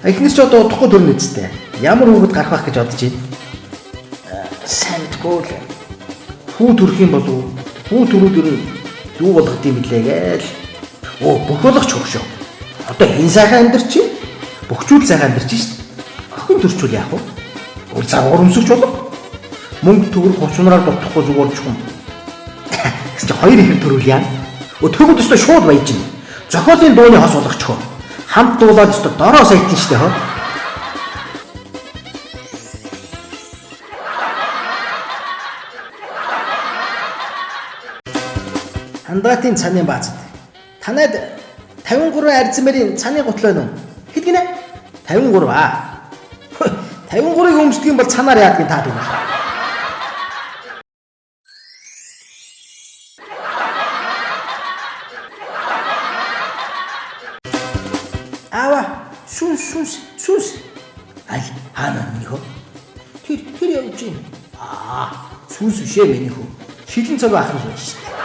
Эхнээс ч одоо удахгүй төрнө үсттэй. Ямар хүүхэд гарах байх гэж бодож байна? Сайн мэдгүй л. Хүү төрөх юм болов уу? Хүү төрүүд ер нь юу болгох юм блэ гээл. Бүх болгоч хөгшөө. Одоо хэн сайхан амьдарч чинь? Бөхчүүл сайхан амьдарч шít. Охин төрчүүл яах вэ? Өөр загвар өмсөж болов? Мөнгө төгрөг хувцнараар бодохгүй зүгээр чухам. Гэвч хоёр ихэр төрүүл яа. Төгөд өстө шууд баяж чинь. Зохиолын дууны хос болгочихоо. Хамт дуулаад өстө дороо сайтын штэ хоо. Хандаатын цааны баазад. Танад 53 арзмэрийн цааны гутал байна уу? Хэд гинэ? 53 аа. 53-ыг өмсдөг юм бол цанаар яадгийн таад юм. Ава, сүнс. Аль хаана минийхөө? Тэр явж байна. Сүнс бишээ минийхөө. Шилэн цаг ахын байж шээ.